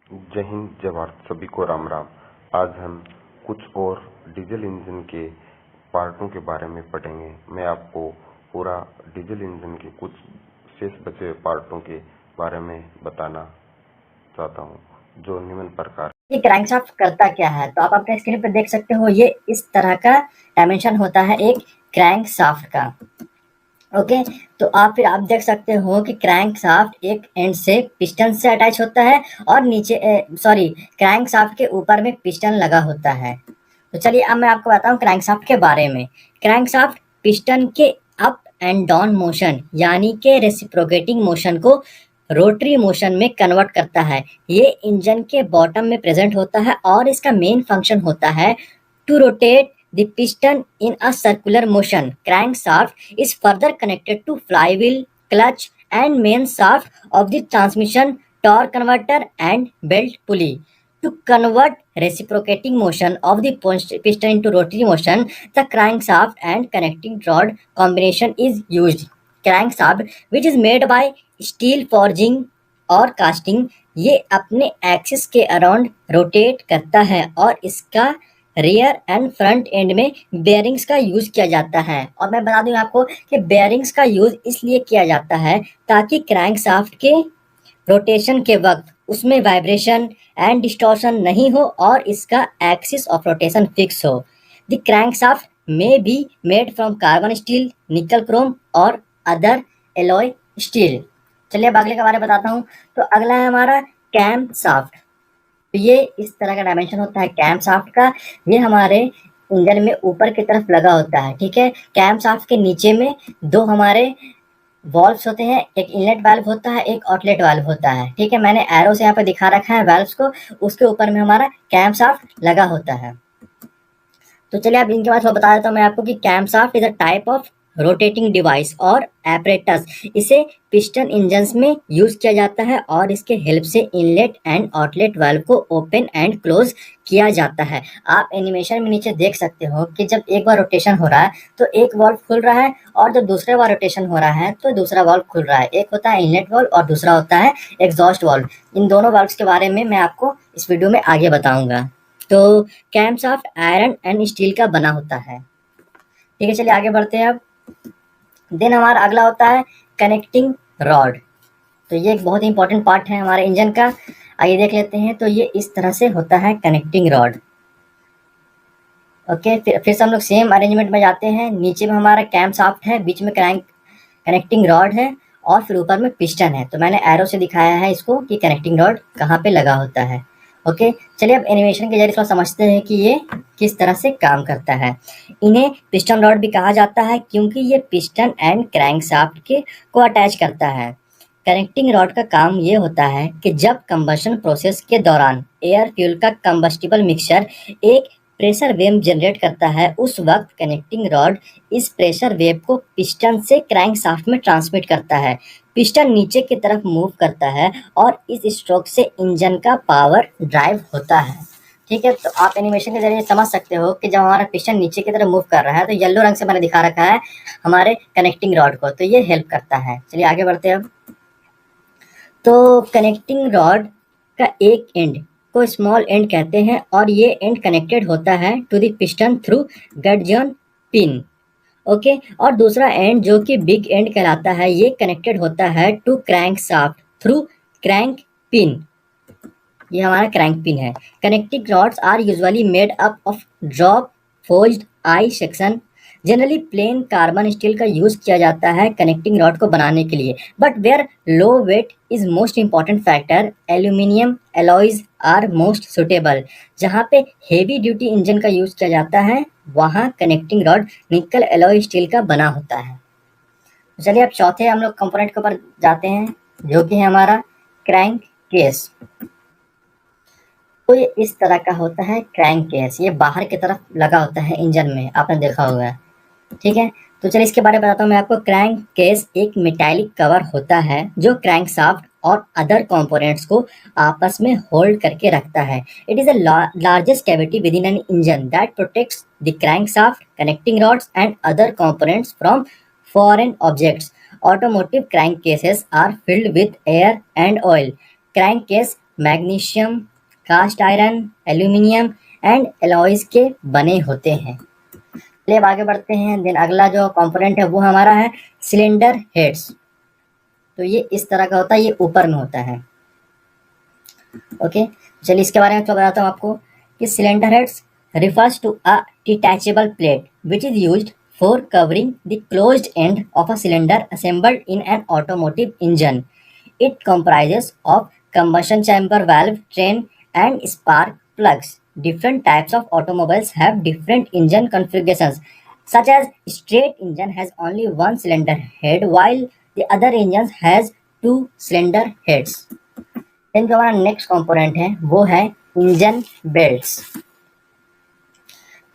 जय हिंद, जय भारत, सभी को राम राम। आज हम कुछ और डीजल इंजन के पार्टों के बारे में पढ़ेंगे। मैं आपको पूरा डीजल इंजन के कुछ शेष बचे हुए पार्टों के बारे में बताना चाहता हूँ, जो निम्न प्रकार। ये क्रैंकशाफ्ट करता क्या है, तो आप अपने स्क्रीन पर देख सकते हो। ये इस तरह का डायमेंशन होता है एक क्रैंकशाफ्ट का। ओके, तो आप देख सकते हो कि क्रैंकशाफ्ट एक एंड से पिस्टन से अटैच होता है और नीचे क्रैंकशाफ्ट के ऊपर में पिस्टन लगा होता है। तो चलिए अब मैं आपको बताऊं क्रैंकशाफ्ट के बारे में। क्रैंकशाफ्ट पिस्टन के अप एंड डाउन मोशन यानी के रेसिप्रोकेटिंग मोशन को रोटरी मोशन में कन्वर्ट करता है। ये इंजन के बॉटम में प्रेजेंट होता है और इसका मेन फंक्शन होता है to rotate the piston in a circular motion. Crankshaft is further connected to flywheel, clutch, and main shaft of the transmission, torque converter, and belt pulley. To convert reciprocating motion of the piston into rotary motion, the crankshaft and connecting rod combination is used. Crankshaft, which is made by steel forging और casting, ये अपने axis के around rotate करता है और इसका rear and front end में bearings का यूज किया जाता है। और मैं बता दूं आपको कि बेयरिंग्स का यूज इसलिए किया जाता है ताकि क्रैंकशाफ्ट के रोटेशन के वक्त उसमें वाइब्रेशन एंड डिस्टॉर्शन नहीं हो और इसका एक्सिस ऑफ रोटेशन फिक्स हो। द क्रैंकशाफ्ट में be made from carbon steel, निकल क्रोम और अदर एलॉय स्टील। चलिए अब अगले के बारे में बताता हूँ। तो अगला है हमारा कैम शाफ्ट। तो ये इस तरह का डायमेंशन होता है कैम शाफ्ट का। ये हमारे इंजन में ऊपर की तरफ लगा होता है, ठीक है। कैम शाफ्ट के नीचे में दो हमारे वाल्व्स होते हैं, एक इनलेट वाल्व होता है, एक आउटलेट वाल्व होता है, ठीक है। मैंने एरो से यहाँ पे दिखा रखा है वाल्व्स को, उसके ऊपर में हमारा कैम शाफ्ट लगा होता है। तो चलिए अब इनके बाद बता देता हूँ मैं आपको कि camshaft is a type of rotating device और एपरेटस। इसे पिस्टन इंजन्स में यूज किया जाता है और इसके हेल्प से इनलेट एंड आउटलेट वाल्व को ओपन एंड क्लोज किया जाता है। आप एनिमेशन में नीचे देख सकते हो कि जब एक बार रोटेशन हो रहा है तो एक वाल्व खुल रहा है और जब दूसरे बार रोटेशन हो रहा है तो दूसरा वाल्व खुल रहा है। एक होता है इनलेट वाल्व और दूसरा होता है एग्जॉस्ट वाल्व। इन दोनों वाल्व्स के बारे में मैं आपको इस वीडियो में आगे बताऊंगा। तो camshaft iron and steel का बना होता है, ठीक है। चलिए आगे बढ़ते हैं अब। देन हमारा अगला होता है कनेक्टिंग रॉड। तो ये एक बहुत ही इंपॉर्टेंट पार्ट है हमारे इंजन का। आइए देख लेते हैं। तो ये इस तरह से होता है कनेक्टिंग रॉड। ओके, फिर से हम लोग सेम अरेंजमेंट में जाते हैं। नीचे में हमारा कैम शाफ्ट है, बीच में कनेक्टिंग रॉड है और फिर ऊपर में पिस्टन है। तो मैंने एरो से दिखाया है इसको कि कनेक्टिंग रॉड कहाँ पे लगा होता है। ओके, चलिए अब एनिमेशन के जरिए थोड़ा समझते हैं कि ये किस तरह से काम करता है। इन्हें पिस्टन रॉड भी कहा जाता है क्योंकि ये पिस्टन एंड क्रैंकशाफ्ट के को अटैच करता है। कनेक्टिंग रॉड का काम ये होता है कि जब कंबशन प्रोसेस के दौरान एयर फ्यूल का कंबस्टिबल मिक्सचर एक प्रेशर वेव जनरेट करता है, उस वक्त कनेक्टिंग रॉड इस प्रेशर वेव को पिस्टन से क्रैंकशाफ्ट में ट्रांसमिट करता है। पिस्टन नीचे की तरफ मूव करता है और इस स्ट्रोक से इंजन का पावर ड्राइव होता है, ठीक है। तो आप एनिमेशन के जरिए समझ सकते हो कि जब हमारा पिस्टन नीचे की तरफ मूव कर रहा है तो येलो रंग से मैंने दिखा रखा है हमारे कनेक्टिंग रॉड को, तो ये हेल्प करता है। चलिए आगे बढ़ते हैं अब। तो कनेक्टिंग रॉड का एक एंड को स्मॉल एंड कहते हैं और ये एंड कनेक्टेड होता है to the piston through gudgeon pin. Okay, और दूसरा एंड जो कि बिग एंड कहलाता है, ये कनेक्टेड होता है to crankshaft through crank pin. ये हमारा क्रैंक पिन है। Connecting rods are usually made up of drop forged I section. Generally plain carbon steel का यूज किया जाता है कनेक्टिंग रॉड को बनाने के लिए, but where low weight is most important factor, aluminium alloys are most suitable. जहाँ पे हेवी ड्यूटी इंजन का यूज किया जाता है वहाँ connecting rod nickel alloy steel का बना होता है। चलिए अब चौथे हम लोग कंपोनेंट के ऊपर जाते हैं, जो कि है हमारा क्रैंक केस। तो ये इस तरह का होता है क्रैंक केस। ये बाहर की तरफ लगा होता है इंजन में, आपने देखा होगा, ठीक है। तो चलिए इसके बारे में बताता हूँ मैं आपको। क्रैंक केस एक मेटालिक कवर होता है जो क्रैंक शाफ्ट और अदर कंपोनेंट्स को आपस में होल्ड करके रखता है। It is the largest cavity within an engine that protects the crankshaft, connecting rods and other components from foreign objects. Automotive crankcases are filled with air and oil. Crankcase magnesium, cast iron, aluminium and alloys के बने होते हैं। चलिए अब आगे बढ़ते हैं। Then अगला जो कंपोनेंट है वो हमारा है सिलेंडर हेड्स। तो ये इस तरह का होता है, ये ऊपर में होता है। ओके, चलिए इसके बारे में तो बताता हूँ आपको कि cylinder heads refers to a detachable plate which is used for covering the closed end of a cylinder assembled in an automotive engine. It comprises of combustion chamber valve, train, and spark plugs. Different types of automobiles have different engine configurations, such as straight engine has only one cylinder head, while the other engines has two cylinder heads. Then जो हमारा next component है वो है engine belts.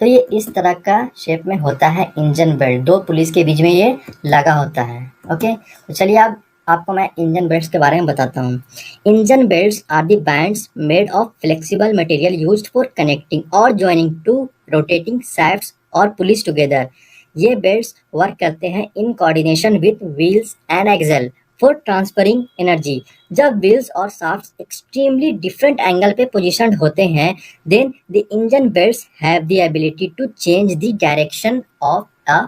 तो ये इस तरह का शेप में होता है इंजन बेल्ट, दो पुलिस के बीच में ये लगा होता है। ओके, तो चलिए अब आपको मैं इंजन बेल्ट्स के बारे में बताता हूँ। Engine belts are the bands made of flexible material used for connecting और जॉइनिंग टू रोटेटिंग शाफ्ट्स और पुलिस टुगेदर। ये बेल्ट्स वर्क करते हैं in coordination with wheels and axle for transferring energy. जब व्हील्स और शाफ्ट्स एक्सट्रीमली डिफरेंट एंगल पे positioned होते हैं, then the engine belts have the ability to change the direction of a